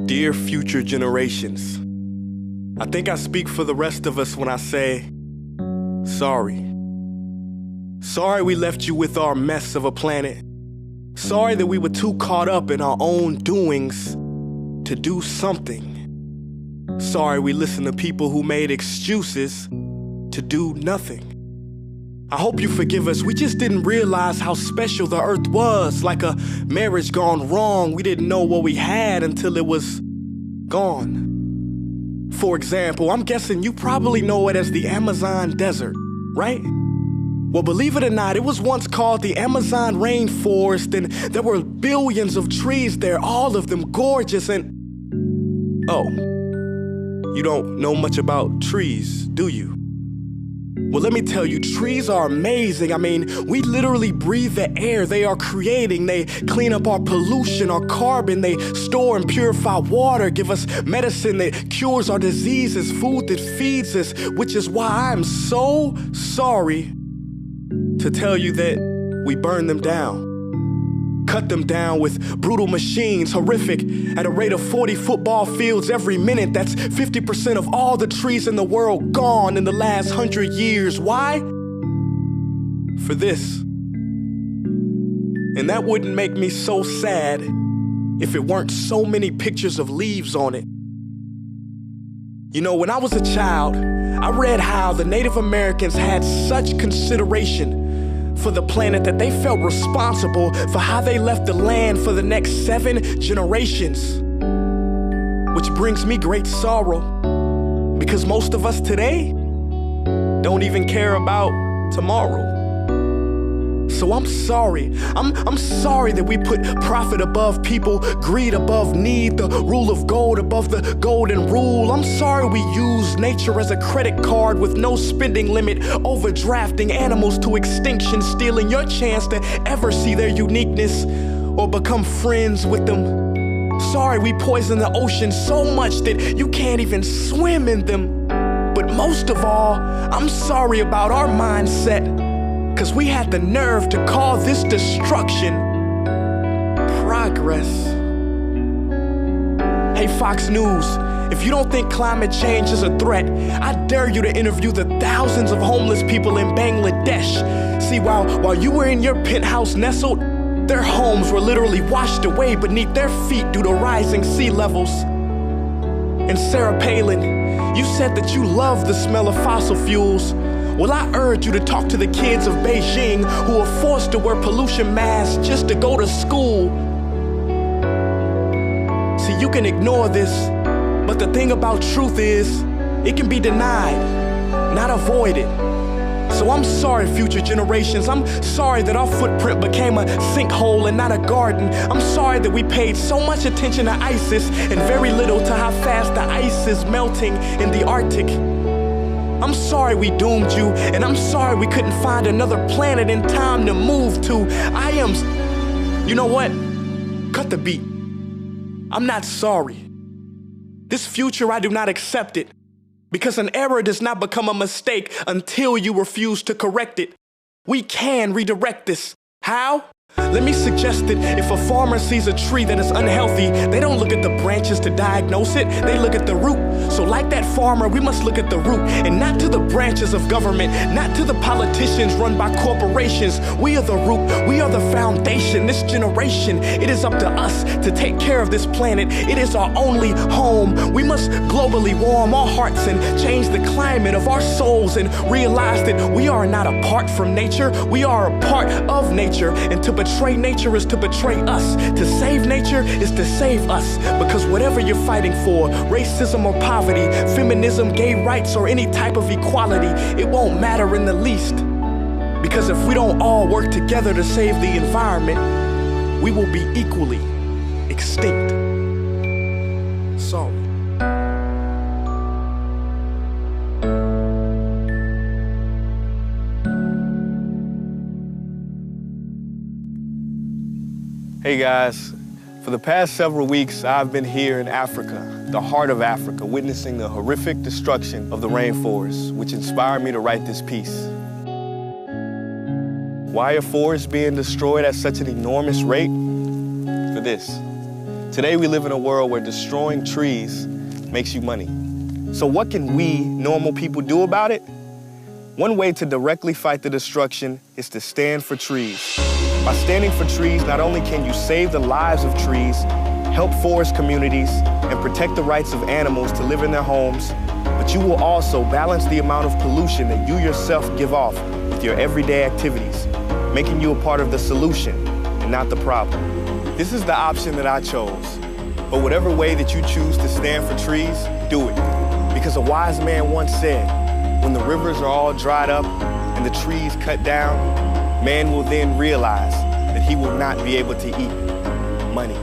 Dear future generations, I think I speak for the rest of us when I say, sorry. Sorry we left you with our mess of a planet. Sorry that we were too caught up in our own doings to do something. Sorry we listened to people who made excuses to do nothing. I hope you forgive us. We just didn't realize how special the earth was. Like a marriage gone wrong, we didn't know what we had until it was gone. For example, I'm guessing you probably know it as the Amazon desert, right? Well, believe it or not, it was once called the Amazon rainforest, and there were billions of trees there, all of them gorgeous. And oh, you don't know much about trees, do you? Well, let me tell you, trees are amazing. I mean, we literally breathe the air they are creating. They clean up our pollution, our carbon. They store and purify water, give us medicine that cures our diseases, food that feeds us, which is why I'm so sorry to tell you that we burn them down. Cut them down with brutal machines, horrific, at a rate of 40 football fields every minute. That's 50% of all the trees in the world gone in the last 100 years. Why? For this. And that wouldn't make me so sad if it weren't so many pictures of leaves on it. You know, when I was a child, I read how the Native Americans had such consideration for the planet that they felt responsible for how they left the land for the next 7 generations. Which brings me great sorrow, because most of us today don't even care about tomorrow. So I'm sorry. I'm sorry that we put profit above people, greed above need, the rule of gold above the golden rule. I'm sorry we use nature as a credit card with no spending limit, overdrafting animals to extinction, stealing your chance to ever see their uniqueness or become friends with them. Sorry we poison the ocean so much that you can't even swim in them. But most of all, I'm sorry about our mindset, 'cause we had the nerve to call this destruction progress. Hey Fox News, if you don't think climate change is a threat, I dare you to interview the thousands of homeless people in Bangladesh. See, while you were in your penthouse nestled, their homes were literally washed away beneath their feet due to rising sea levels. And Sarah Palin, you said that you love the smell of fossil fuels. Well, I urge you to talk to the kids of Beijing who are forced to wear pollution masks just to go to school. See, you can ignore this, but the thing about truth is, it can be denied, not avoided. So I'm sorry, future generations. I'm sorry that our footprint became a sinkhole and not a garden. I'm sorry that we paid so much attention to ISIS and very little to how fast the ice is melting in the Arctic. I'm sorry we doomed you, and I'm sorry we couldn't find another planet in time to move to. You know what? Cut the beat. I'm not sorry. This future, I do not accept it, because an error does not become a mistake until you refuse to correct it. We can redirect this. How? Let me suggest that if a farmer sees a tree that is unhealthy, they don't look at the branches to diagnose it, they look at the root. So like that farmer, we must look at the root, and not to the branches of government, not to the politicians run by corporations. We are the root, we are the foundation. This generation, it is up to us to take care of this planet. It is our only home. We must globally warm our hearts and change the climate of our souls and realize that we are not apart from nature, we are a part of nature. And to betray nature is to betray us. To save nature is to save us. Because whatever you're fighting for, racism or poverty, feminism, gay rights, or any type of equality, it won't matter in the least. Because if we don't all work together to save the environment, we will be equally extinct. Sorry. Hey guys, for the past several weeks, I've been here in Africa, the heart of Africa, witnessing the horrific destruction of the rainforest, which inspired me to write this piece. Why are forests being destroyed at such an enormous rate? For this. Today we live in a world where destroying trees makes you money. So what can we, normal people, do about it? One way to directly fight the destruction is to stand for trees. By standing for trees, not only can you save the lives of trees, help forest communities, and protect the rights of animals to live in their homes, but you will also balance the amount of pollution that you yourself give off with your everyday activities, making you a part of the solution and not the problem. This is the option that I chose. But whatever way that you choose to stand for trees, do it. Because a wise man once said, when the rivers are all dried up and the trees cut down, man will then realize that he will not be able to eat money.